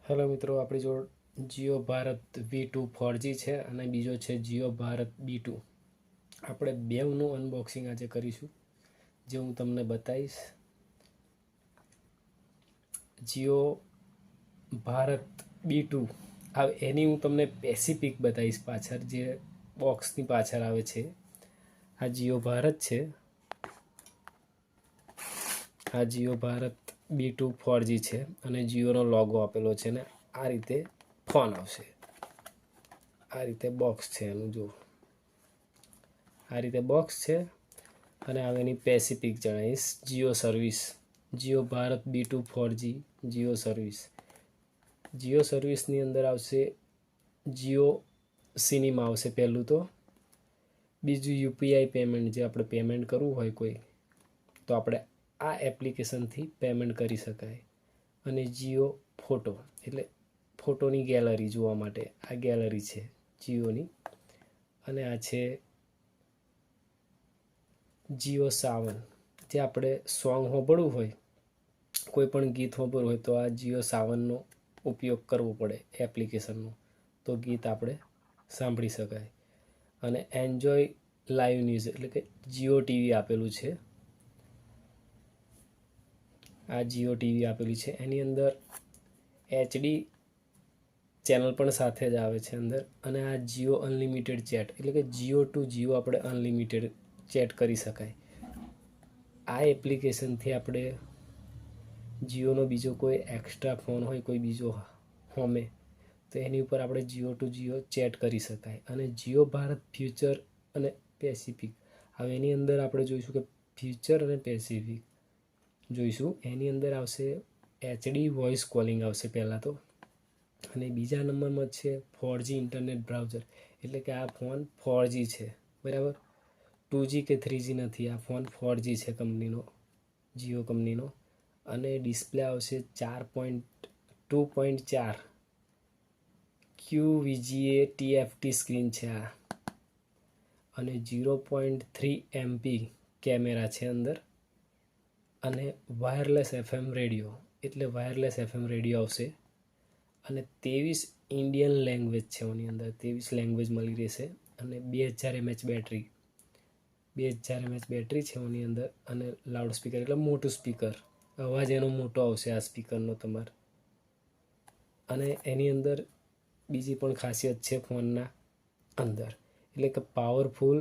Hello મિત્રો, આપણી જોડ જીઓ ભારત V2 4G છે અને બીજો છે જીઓ ભારત B2. આપણે બેવનું અનબોક્સિંગ આજે કરીશું, જે હું તમને બતાવીશ. જીઓ ભારત B2 એની હું તમને પેસિફિક બતાવીશ પાછળ, જે બોક્સની પાછળ આવે છે. આ જીઓ ભારત છે, આ જીઓ ભારત B2 4G છે અને જીઓનો લોગો આપેલો છે ને આ રીતે ફોન આવશે. આ રીતે બોક્સ છે એનું, જો આ રીતે બોક્સ છે. અને હવે એની પેસિફિક જણાવીશ. Jio service, Jio Bharat B2 4G Jio service. Jio સર્વિસની અંદર આવશે જીઓ સિનેમા આવશે પહેલું તો. બીજું યુપીઆઈ પેમેન્ટ, જે આપણે પેમેન્ટ કરવું હોય કોઈ તો આપણે આ એપ્લિકેશનથી પેમેન્ટ કરી શકાય. અને જીઓ ફોટો, એટલે ફોટોની ગેલેરી જોવા માટે આ ગેલેરી છે જીઓની. અને આ છે જીઓ સાવન, જે આપણે સોંગ સાંભળવું હોય, કોઈ પણ ગીત સાંભળવું હોય તો આ જીઓ સાવનનો ઉપયોગ કરવો પડે એપ્લિકેશનનો, તો ગીત આપણે સાંભળી શકાય. અને એન્જોય લાઈવ ન્યૂઝ, એટલે કે જીઓ ટીવી આપેલું છે. આ જીઓ ટીવી આપેલી છે, એની અંદર HD ચેનલ પણ સાથે જ આવે છે અંદર. અને આ જીઓ અનલિમિટેડ ચેટ, એટલે કે જીઓ ટુ જીઓ આપણે અનલિમિટેડ ચેટ કરી શકાય. આ એપ્લિકેશનથી આપણે જીઓનો બીજો કોઈ એક્સ્ટ્રા ફોન હોય, કોઈ બીજો હોમે, તો એની ઉપર આપણે જીઓ ટુ જીઓ ચેટ કરી શકાય. અને જીઓ ભારત ફ્યુચર અને પેસિફિક, હવે એની અંદર આપણે જોઈશું કે ફ્યુચર અને પેસિફિક જોઈશું. એની અંદર આવશે HD વોઇસ કોલિંગ આવશે પહેલાં તો. અને બીજા નંબરમાં છે 4G ઇન્ટરનેટ બ્રાઉઝર, એટલે કે આ ફોન 4G છે, બરાબર. 2G કે 3G નથી, આ ફોન 4G છે કંપનીનો, જીઓ કંપનીનો. અને ડિસ્પ્લે આવશે 2.4 QVGA TFT સ્ક્રીન છે આ. અને 0.3 MP કેમેરા છે અંદર. અને વાયરલેસ FM રેડિયો, એટલે વાયરલેસ FM રેડિયો આવશે. અને 23 ઇન્ડિયન લેંગ્વેજ છે એની અંદર, 23 લેંગ્વેજ મળી રહેશે. અને 2000 mAh બેટરી, 2000 mAh બેટરી છે એની અંદર. અને લાઉડ સ્પીકર, એટલે મોટું સ્પીકર, અવાજ એનો મોટો આવશે આ સ્પીકરનો તમારે. અને એની અંદર બીજી પણ ખાસિયત છે ફોનના અંદર, એટલે કે પાવરફુલ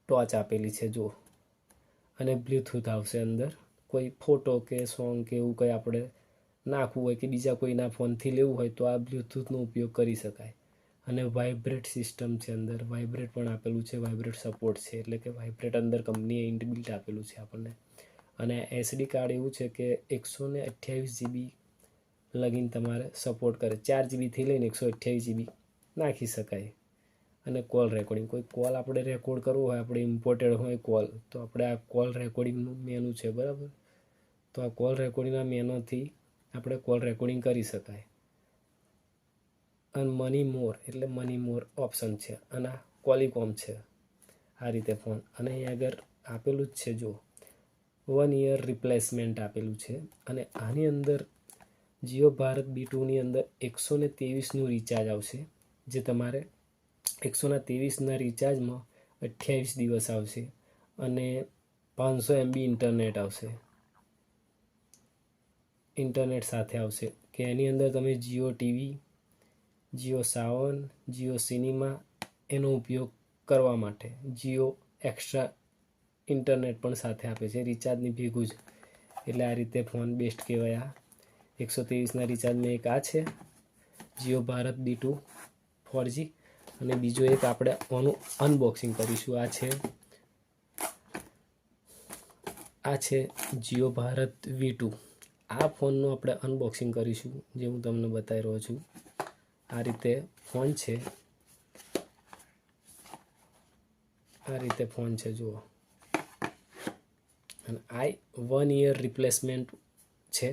ટોચ આપેલી છે જો. અને બ્લૂટૂથ આવશે અંદર, કોઈ ફોટો કે સોંગ કે એવું કંઈ આપણે નાખવું હોય કે બીજા કોઈના ફોનથી લેવું હોય તો આ બ્લૂટૂથનો ઉપયોગ કરી શકાય. અને વાઇબ્રેટ સિસ્ટમ છે અંદર, વાઇબ્રેટ પણ આપેલું છે, વાઇબ્રેટ સપોર્ટ છે, એટલે કે વાઇબ્રેટ અંદર કંપનીએ ઇનબિલ્ટ આપેલું છે આપણને. અને SD કાર્ડ એવું છે કે 128 GB લગીન તમારે સપોર્ટ કરે, 4 GBથી લઈને 128 GB નાખી શકાય. અને કોલ રેકોર્ડિંગ, કોઈ કોલ આપણે રેકોર્ડ કરવો હોય, આપણે ઇમ્પોર્ટેડ હોય કોલ, તો આપણે આ કોલ રેકોર્ડિંગનું મેનુ છે, બરાબર. તો આ કોલ રેકોર્ડિંગના મેનુથી આપણે કોલ રેકોર્ડિંગ કરી શકાય. અને મની મોર, એટલે મની મોર ઓપ્શન છે. અને કોલિકોમ છે આ રીતે ફોન. અને અહીં આગળ આપેલું જ છે જો, 1 year રિપ્લેસમેન્ટ આપેલું છે. અને આની અંદર જીઓ ભારત B2ની અંદર 123નું રિચાર્જ આવશે, જે તમારે 123ના રિચાર્જમાં 28 દિવસ આવશે. અને 500 MB ઇન્ટરનેટ આવશે, ઇન્ટરનેટ સાથે આવશે. કે એની અંદર તમે જીઓ ટીવી, જીઓ સાવન, જીઓ સિનેમા એનો ઉપયોગ કરવા માટે જીઓ એક્સ્ટ્રા ઇન્ટરનેટ પણ સાથે આપે છે રિચાર્જની ભેગું જ. એટલે આ રીતે ફોન બેસ્ટ કહેવાય. આ 123ના રિચાર્જમાં એક આ છે જીઓ ભારત B2 4G. અને બીજો એક આપણે આનું અનબોક્સિંગ કરીશું. આ છે જીઓ ભારત V2. આ ફોનનું આપણે અનબોક્સિંગ કરીશું, જે હું તમને બતાવી રહ્યો છું. આ રીતે ફોન છે, આ રીતે ફોન છે જુઓ. અને આ 1 year રિપ્લેસમેન્ટ છે,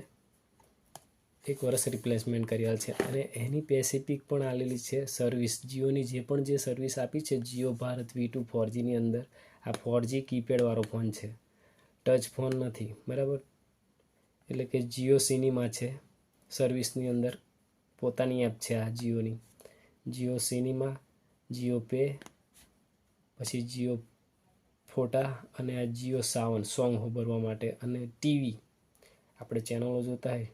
1 વર્ષ રિપ્લેસમેન્ટ કરેલ છે. અને એની પેસિફિક પણ આવેલી છે સર્વિસ, જીઓની જે પણ જે સર્વિસ આપી છે જીઓ ભારત V2 4Gની અંદર. આ 4G કીપેડવાળો ફોન છે, ટચ ફોન નથી, બરાબર. એટલે કે જીઓ સિનેમા છે સર્વિસની અંદર, પોતાની એપ છે આ જીઓની, જીઓ સિનેમા, જીઓ પે, પછી જીઓ ફોટા અને આ જીઓ સાવન સોંગ સાંભળવા માટે, અને ટીવી આપણે ચેનલો જોતા હોય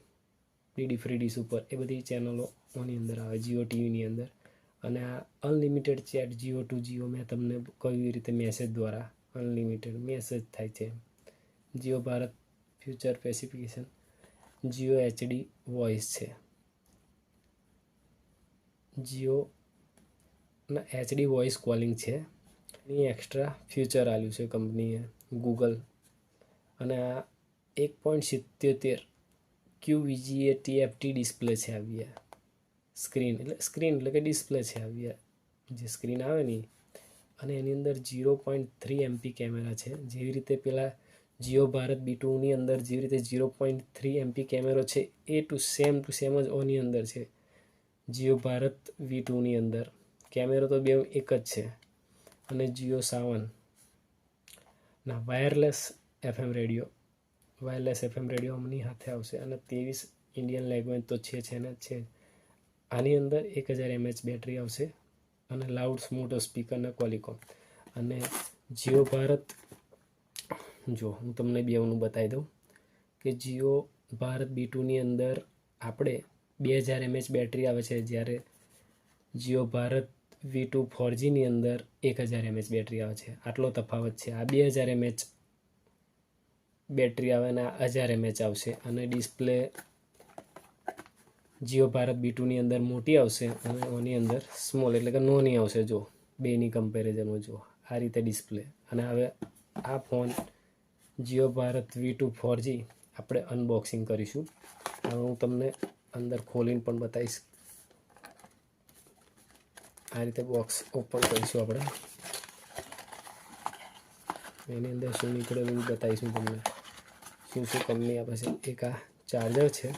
ડીડી ફ્રી ડીશ ઉપર, એ બધી ચેનલો આની અંદર આવે જીઓ ટીવીની અંદર. અને આ unlimited chat Jio to Jio મેં તમને કઈ રીતે મેસેજ દ્વારા અનલિમિટેડ મેસેજ થાય છે. Jio Bharat future specification, Jio HD voice છે, જીઓના એચડી વોઇસ કોલિંગ છે, એની એક્સ્ટ્રા ફ્યુચર આપ્યું છે કંપનીએ ગૂગલ. અને આ 1.77 QVGA TFT ડિસ્પ્લે છે આવી સ્ક્રીન એટલે કે ડિસ્પ્લે છે આવી જે સ્ક્રીન આવે ને. અને એની અંદર 0.3 MP કેમેરા છે, જેવી રીતે પેલા જીઓ ભારત B2ની અંદર જેવી રીતે 0.3 MP કેમેરો છે એ ટુ સેમ જ ઓની અંદર છે જીઓ ભારત V2ની અંદર. કેમેરો તો બે એક જ છે. અને જીઓ સાવન ના વાયરલેસ FM રેડિયો આમની સાથે આવશે, અને 23 ઇન્ડિયન લેંગ્વેજ તો છે ને છે. આની અંદર 1000 mAh બેટરી આવશે, અને લાઉડ મોટો સ્પીકર અને ક્વોલિકોમ. અને જીઓ ભારત, જો હું તમને બેવનું બતાવી દઉં કે જીઓ ભારત B2ની અંદર આપણે 2000 mAh બેટરી આવે છે, જ્યારે જીઓ ભારત V2 4Gની અંદર 1000 mAh બેટરી આવે છે. આટલો તફાવત છે. આ 2000 mAh બેટરી આવે ને 1000 mAh આવશે. અને ડિસ્પ્લે જીઓ ભારત B2ની અંદર મોટી આવશે અને ઓની અંદર સ્મોલ એટલે કે નાની આવશે. જો બેની કમ્પેરિઝનમાં જો આ રીતે ડિસ્પ્લે. અને હવે આ phone Jio Bharat V2 4G આપણે અનબોક્સિંગ કરીશું. હવે હું તમને અંદર ખોલીને પણ બતાવીશ. આ રીતે બોક્સ ઓપન કરીશું આપણે, એની અંદર શું નીકળેલું બતાવીશું તમને, શું કંપની આપે છે. એક આ ચાર્જર છે,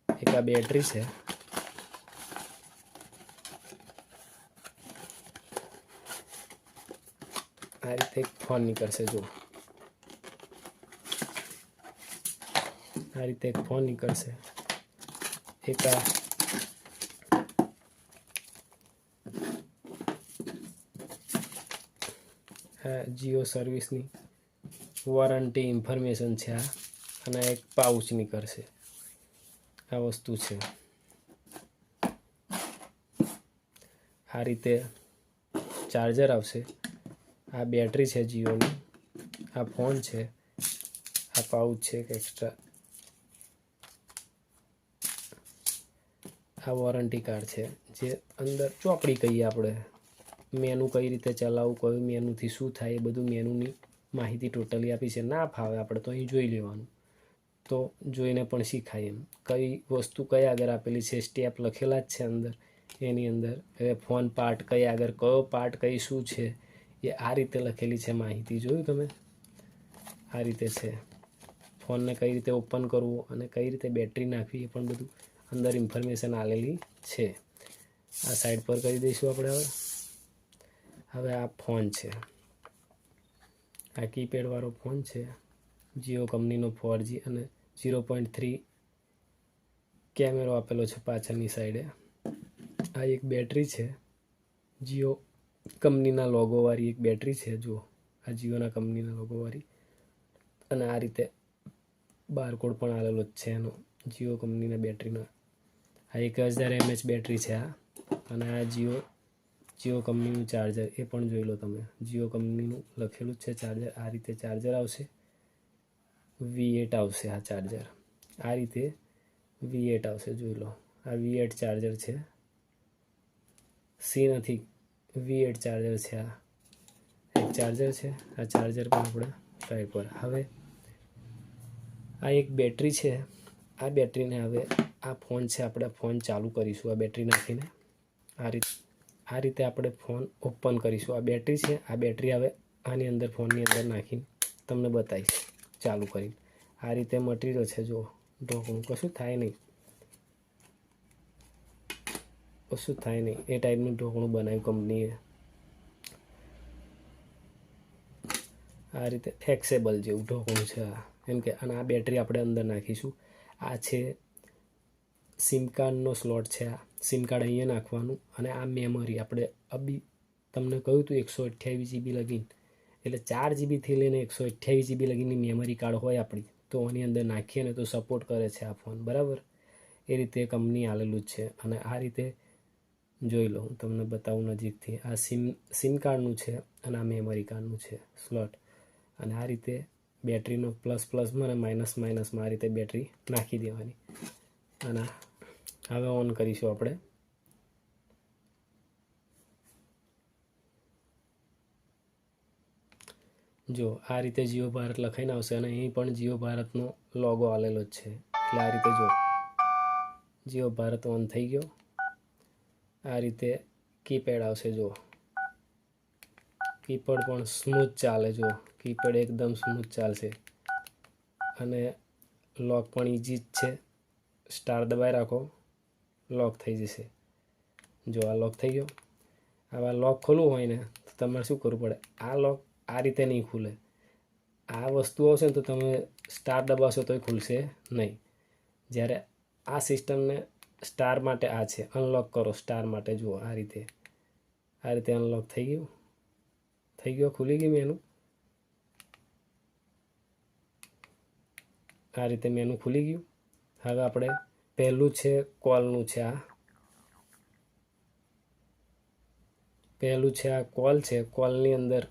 એક આ બેટરી છે, આ રીતે એક ફોન નીકળશે. જો આ રીતે એક ફોન નીકળશે. એક આ જીઓ સર્વિસની વોરંટી ઇન્ફોર્મેશન છે આ, અને એક પાઉચ નીકળશે. આ વસ્તુ છે. આ રીતે ચાર્જર આવશે. આ બેટરી છે જીઓની, આ ફોન છે, આ પાઉચ છે એક્સ્ટ્રા, આ વોરંટી કાર્ડ છે. જે અંદર ચોપડી કહીએ આપણે, મેનુ કઈ રીતે ચલાવવું, કયું મેનુથી શું થાય, એ બધું મેનુની માહિતી ટોટલી આપી છે. ના ફાવે આપણે તો અહીં જોઈ લેવાનું, તો જોઈને પણ શીખાય એમ. કઈ વસ્તુ કઈ આગળ આપેલી છે, સ્ટેપ લખેલા જ છે અંદર એની અંદર. હવે ફોન પાર્ટ કઈ આગળ, કયો પાર્ટ કઈ શું છે, એ આ રીતે લખેલી છે માહિતી. જોયું તમે? આ રીતે છે. ફોનને કઈ રીતે ઓપન કરવું અને કઈ રીતે બેટરી નાખવી, એ પણ બધું અંદર ઇન્ફોર્મેશન આલેલી છે. આ સાઈડ પર કરી દઈશું આપણે. હવે આ ફોન છે, આ કીપેડ વાળો ફોન છે, જીઓ કંપનીનો 4G, અને 0.3 કેમેરો આપેલો છે પાછળની સાઈડે. આ એક બેટરી છે, જીઓ કંપનીના લોગોવાળી એક બેટરી છે. જો આ જીઓના કંપનીના લોગોવાળી. અને આ રીતે બારકોડ પણ આવેલો જ છે એનો, જીઓ કંપનીના બેટરીનો. આ 1000 mAh બેટરી છે આ. અને આ જીઓ કંપનીનું ચાર્જર, એ પણ જોઈ લો તમે. જીઓ કંપનીનું લખેલું જ છે ચાર્જર. આ રીતે ચાર્જર આવશે. V8 આવશે આ ચાર્જર. આ રીતે V8 આવશે, જોઈ લો. આ V8 ચાર્જર છે. સી નથી, V8 ચાર્જર છે. આ એક ચાર્જર છે. આ ચાર્જર પણ આપણે ટ્રાય પર. હવે આ એક બેટરી છે. આ બેટરીને હવે આ ફોન છે, આપણે ફોન ચાલુ કરીશું આ બેટરી નાખીને. આ રીતે આપણે ફોન ઓપન કરીશું. આ બેટરી છે. આ બેટરી હવે આની અંદર ફોનની અંદર નાખીને તમને બતાવીશ ચાલુ કરીને. આ રીતે મટીરિયલ છે. જો ઢોકણું કશું થાય નહીં, એ ટાઈપનું ઢોકણું બનાવ્યું કંપનીએ. આ રીતે ફ્લેક્સિબલ જેવું ઢોકણું છે આ, એમ કે. અને આ બેટરી આપણે અંદર નાખીશું. આ છે સિમ કાર્ડનો સ્લોટ છે. આ સિમ કાર્ડ અહીંયા નાખવાનું અને આ મેમરી આપણે તમને કહ્યું હતું 128 GB લગીન, એટલે 4 GBથી લઈને 128 GB લગીનની મેમરી કાર્ડ હોય આપણી, તો આની અંદર નાખીએ ને તો સપોર્ટ કરે છે આ ફોન, બરાબર. એ રીતે કંપની આલેલું જ છે. અને આ રીતે જોઈ લો, હું તમને બતાવું નજીકથી. આ સિમ કાર્ડનું છે અને આ મેમરી કાર્ડનું છે સ્લોટ. અને આ રીતે બેટરીનો પ્લસમાં અને માઇનસમાં આ રીતે બેટરી નાખી દેવાની. અને હવે ઓન કરીશું આપણે. જો આ રીતે જીઓ ભારત લખાઈને આવશે અને અહીં પણ જીઓ ભારતનો લોગો આલેલો જ છે. એટલે આ રીતે જો જીઓ ભારત ઓન થઈ ગયો. આ રીતે કીપેડ આવશે. જો કીપેડ પણ સ્મૂથ ચાલે. જો કીપેડ એકદમ સ્મૂથ ચાલશે અને લોક પણ ઇઝી જ છે. સ્ટાર દબાઈ રાખો, લોક થઈ જશે. જો આ લોક થઈ ગયો. આવા લોક ખોલવું હોય ને તો તમારે શું કરવું પડે, આ લોક આ રીતે નહીં ખુલે. આ વસ્તુ આવશે ને તો તમે સ્ટાર દબાવશો તોય ખુલશે નહીં. જ્યારે આ સિસ્ટમને સ્ટાર માટે આ છે, અનલોક કરો સ્ટાર માટે. જુઓ આ રીતે અનલોક થઈ ગયો, ખુલી ગયું મેનુ. આ રીતે મેનુ ખુલી ગયું. હવે આપણે પહેલું છે કોલનું છે. પહેલું છે આ કોલ છે. કોલની અંદર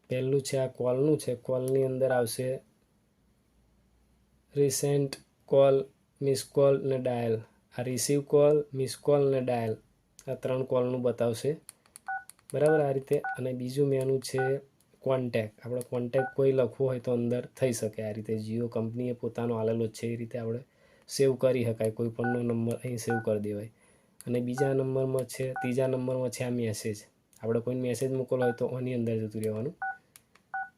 પહેલું છે આ કોલનું છે. કોલની અંદર આવશે રિસેન્ટ કોલ, મિસ કોલ ને ડાયલ. આ રિસીવ કોલ, મિસ કોલ ને ડાયલ, આ 3 કોલનું બતાવશે, બરાબર. આ રીતે. અને બીજું મેનુ છે કોન્ટેક. આપણે કોન્ટેક કોઈ લખવું હોય તો અંદર થઈ શકે. આ રીતે જીઓ કંપનીએ પોતાનો આલેલો છે. એ રીતે આપણે સેવ કરી શકાય. કોઈ પણનો નંબર અહીં સેવ કરી દેવાય. અને ત્રીજા નંબરમાં છે આ મેસેજ. આપણે કોઈ મેસેજ મોકલવો હોય તો આની અંદર જતું રહેવાનું.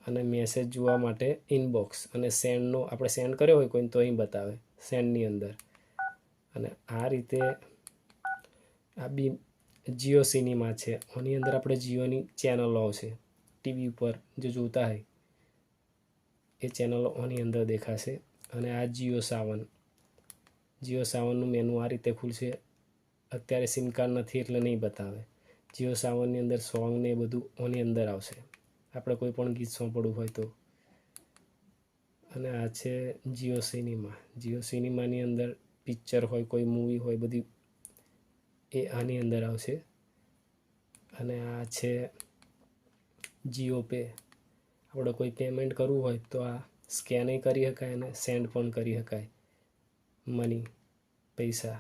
અને મેસેજ જોવા માટે ઇનબોક્સ અને સેન્ડનો, આપણે સેન્ડ કર્યો હોય કોઈને તો અહીં બતાવે સેન્ડની અંદર. અને આ રીતે આ બી જીઓ સિનેમા છે. આની અંદર આપણે જીઓની ચેનલો આવશે. ટીવી ઉપર જો જોતા હોય એ ચેનલો આની અંદર દેખાશે. અને આ જીઓ સાવનનું મેનુ આ રીતે ખુલશે. અત્યારે સિમ કાર્ડ નથી એટલે નહીં બતાવે. જીઓ સાવનની અંદર સોંગ ને એ બધું આની અંદર આવશે, આપણે કોઈ પણ ગીત સાંભળવું હોય તો. અને આ છે જીઓ સિનેમા. જીઓ સિનેમાની અંદર પિક્ચર હોય, કોઈ મૂવી હોય, બધી એ આની અંદર આવશે. અને આ છે જીઓ પે. આપણે કોઈ પેમેન્ટ કરવું હોય તો આ સ્કેન કરી શકાય અને સેન્ડ પણ કરી શકાય મની, પૈસા.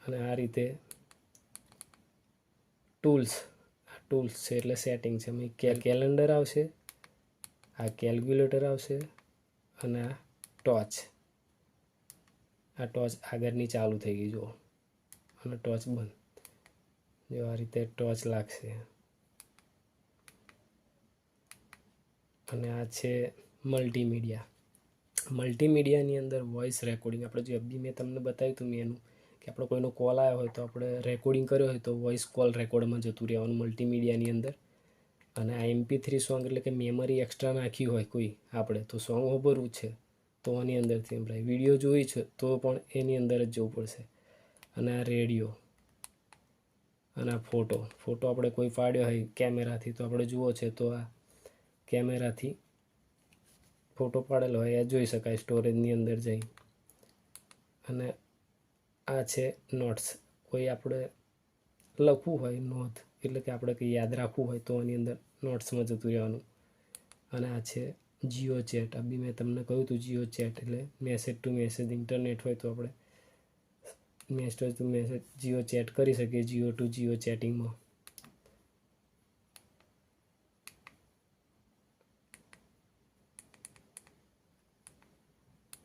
અને આ રીતે ટૂલ્સ છે એટલે સેટિંગ છે. કેલેન્ડર આવશે, આ કેલ્ક્યુલેટર આવશે અને આ ટોચ. આ ટોચ આગળની ચાલુ થઈ ગઈ જુઓ, અને ટોચ બંધ. જો આ રીતે ટોચ લાગશે. અને આ છે મલ્ટીમીડિયાની અંદર વોઇસ રેકોર્ડિંગ. આપણે જે મેં તમને બતાવ્યું હતું મેનુ, કે આપણો કોઈનો કોલ આવ્યો હોય તો આપણે રેકોર્ડિંગ કર્યો હોય તો વોઇસ કોલ રેકોર્ડમાં જતું રહેવાનું મલ્ટીમીડિયાની અંદર. અને આ MP3 સોંગ એટલે કે મેમરી એક્સ્ટ્રા નાખી હોય કોઈ આપણે, તો સોંગ હોબરવું છે તો આની અંદરથી સંભળાય. વિડીયો જોઈ છે તો પણ એની અંદર જ જવું પડશે. અને આ રેડિયો. અને આ ફોટો આપણે કોઈ પાડ્યો હોય કેમેરાથી, તો આપણે જુઓ છે તો આ કેમેરાથી ફોટો પાડેલો હોય એ જોઈ શકાય સ્ટોરેજની અંદર જઈ. અને આ છે નોટ્સ. કોઈ આપણે લખવું હોય નોંધ, એટલે કે આપણે કંઈ યાદ રાખવું હોય તો આની અંદર નોટ્સમાં જતું રહેવાનું. અને આ છે જીઓ ચેટ. આ બી મેં તમને કહ્યું હતું જીઓ ચેટ એટલે મેસેજ ટુ મેસેજ. ઇન્ટરનેટ હોય તો આપણે message two message Jio chat કરી શકીએ, જીઓ ટુ જીઓ ચેટિંગમાં.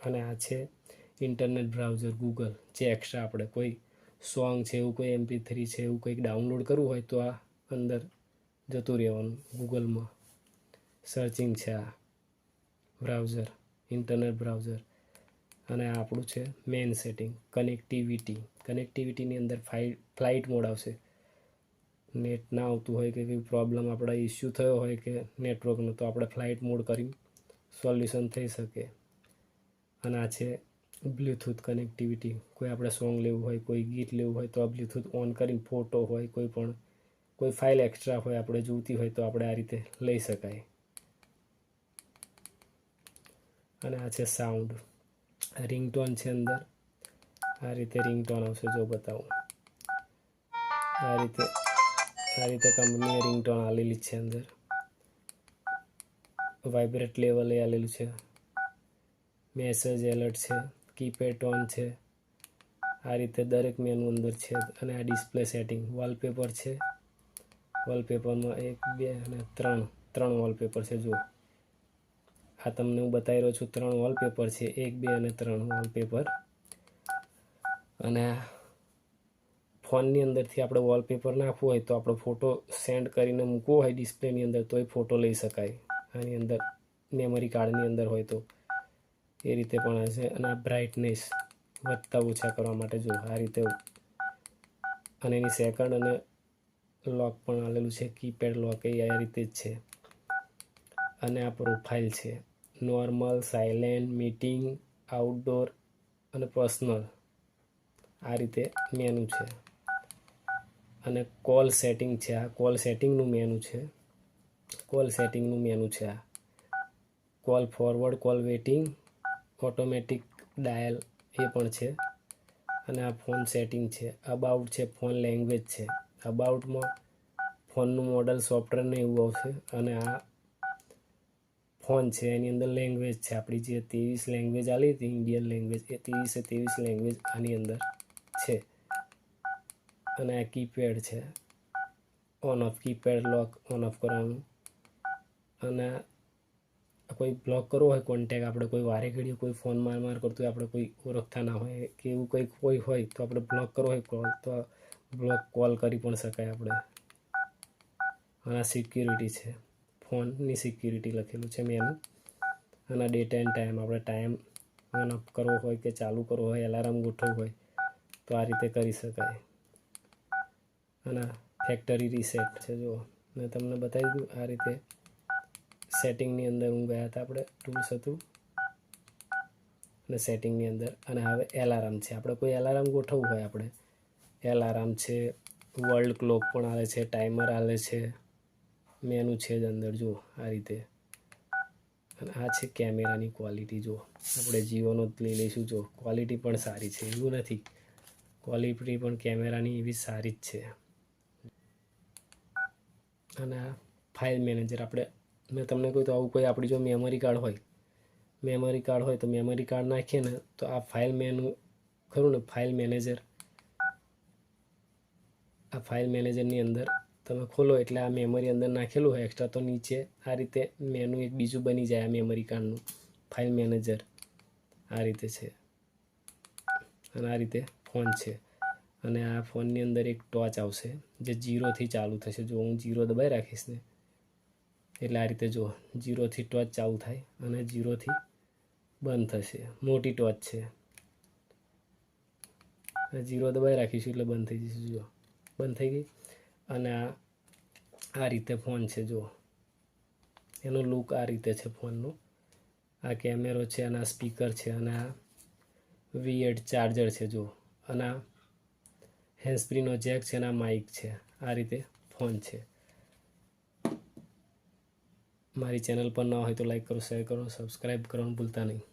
અને આ છે ઇન્ટરનેટ બ્રાઉઝર ગૂગલ. જે એક્સ્ટ્રા આપણે કોઈ સોંગ છે એવું, કોઈ MP3 છે એવું કંઈક ડાઉનલોડ કરવું હોય તો આ અંદર જતું રહેવાનું ગૂગલમાં. સર્ચિંગ છે આ બ્રાઉઝર, ઇન્ટરનેટ બ્રાઉઝર. અને આ આપણું છે મેઇન સેટિંગ કનેક્ટિવિટીની અંદર ફ્લાઇટ મોડ આવશે. નેટ ના આવતું હોય કે કંઈ પ્રોબ્લેમ આપણે ઇસ્યુ થયો હોય કે નેટવર્કનો, તો આપણે ફ્લાઇટ મોડ કરીને સોલ્યુશન થઈ શકે. અને આ છે બ્લૂટૂથ કનેક્ટિવિટી. કોઈ આપણે સોંગ લેવું હોય, કોઈ ગીત લેવું હોય તો આ બ્લૂટૂથ ઓન કરીને ફોટો હોય, કોઈ ફાઇલ એક્સ્ટ્રા હોય આપણે જોઈતી હોય તો આપણે આ રીતે લઈ શકાય. અને આ છે સાઉન્ડ. રિંગટોન છે અંદર. આ રીતે રિંગટોન આવશે, જો બતાવું. આ રીતે કંપનીએ રિંગટોન આલેલી છે અંદર. વાઇબ્રેટ લેવલ એ આલેલું છે. મેસેજ એલર્ટ છે, કીપેડ ટોન છે. આ રીતે દરેક મેનુ અંદર છે. અને આ ડિસ્પ્લે સેટિંગ, વોલપેપર છે. વોલપેપરમાં 1 2 અને 3 વોલપેપર છે. જો આ તમને હું બતાવી રહ્યો છું, 3 વોલપેપર છે. 1 2 અને 3 વોલપેપર. અને ફોનની અંદરથી આપણે વોલપેપર નાખવું હોય તો આપણો ફોટો સેન્ડ કરીને મૂકવો હોય ડિસ્પ્લેની અંદર તો એ ફોટો લઈ શકાય. આની અંદર મેમરી કાર્ડની અંદર હોય તો એ રીતે પણ હશે. અને આ બ્રાઇટનેસ વધતા ઓછા કરવા માટે જો આ રીતે. અને એની સેકન્ડ અને લોક પણ આલેલું છે. કીપેડ લોક એ આ રીતે જ છે. અને આ પ્રોફાઇલ છે. નોર્મલ, સાયલેન્ટ, મીટિંગ, આઉટડોર અને પર્સનલ. આ રીતે મેનુ છે. અને કોલ સેટિંગ છે. આ કોલ સેટિંગનું મેનુ છે. આ call forward, call waiting, automatic dial એ પણ છે. અને આ ફોન સેટિંગ છે. અબાઉટ છે, ફોન લેંગ્વેજ છે. અબાઉટમાં ફોનનું મોડલ, સોફ્ટવેર ને એવું આવશે. અને આ ફોન છે એની અંદર લેંગ્વેજ છે. આપણી જે 23 લેંગ્વેજ આલી હતી ઇન્ડિયન લેંગ્વેજ, એ 23 લેંગ્વેજ આની અંદર છે. અને આ કીપેડ છે. On of keypad lock on of કરવાનું. અને કોઈ બ્લોક કરવો હોય કોન્ટેક, આપણે કોઈ વારે ઘડીએ કોઈ ફોન માર કરતું હોય, આપણે કોઈ ઓળખતા ના હોય કે એવું કંઈક કોઈ હોય તો આપણે બ્લોક કરવો હોય કોલ, તો બ્લોક કોલ કરી પણ શકાય આપણે. અને આ સિક્યુરિટી છે. ફોનની સિક્યુરિટી લખેલું છે મેનુ. અને ડેટ એન્ડ ટાઈમ, આપણે ટાઈમ ઓન ઓફ કરવો હોય કે ચાલુ કરવો હોય, એલાર્મ ગોઠવવું હોય તો આ રીતે કરી શકાય. અને ફેક્ટરી રીસેટ છે. જો મેં તમને બતાવી દીધું આ રીતે. સેટિંગની અંદર હું ગયા હતા, આપણે ટૂલ્સ હતું અને સેટિંગની અંદર. અને હવે એલાર્મ છે. આપણે કોઈ એલાર્મ ગોઠવવું હોય, આપણે એલાર્મ છે. વર્લ્ડ ક્લોક પણ આવે છે, ટાઈમર આવે છે. મેનુ છે જ અંદર જો આ રીતે. અને આ છે કેમેરાની ક્વોલિટી. જો આપણે જીઓનો જ લઈ લઈશું. જો ક્વોલિટી પણ સારી છે, એવું નથી. ક્વોલિટી પણ કેમેરાની એવી સારી જ છે. અને આ ફાઇલ મેનેજર. મેં તમને કહ્યું તો આવું કોઈ આપણી જો મેમરી કાર્ડ હોય તો મેમરી કાર્ડ નાખીએ ને તો આ ફાઇલ મેનુ ખરું ને, ફાઇલ મેનેજર. આ ફાઇલ મેનેજરની અંદર તમે ખોલો એટલે આ મેમરી અંદર નાખેલું હોય એક્સ્ટ્રા, તો નીચે આ રીતે મેનુ એક બીજું બની જાય. આ મેમરી કાર્ડનું ફાઇલ મેનેજર આ રીતે છે. અને આ રીતે ફોન છે. અને આ ફોનની અંદર એક ટોચ આવશે જે 0થી ચાલુ થશે. જો હું 0 દબાઈ રાખીશ ને એટલે આ રીતે જો 0થી ટોચ ચાલુ થાય અને 0થી બંધ થશે. મોટી ટોચ છે. 0 દબાઈ રાખીશું એટલે બંધ થઈ જશે. જો બંધ થઈ ગઈ. અને આ રીતે ફોન છે. જો એનો લુક આ રીતે છે ફોનનો. આ કેમેરો છે અને આ સ્પીકર છે. અને આ V8 ચાર્જર છે. જો અને આ હેન્ડસ્ફ્રીનો જેક છે અને આ માઇક છે. આ રીતે ફોન છે. મારી ચેનલ પર ન હોય તો લાઈક કરો, શેર કરો, સબસ્ક્રાઈબ કરવાનું ભૂલતા નહીં.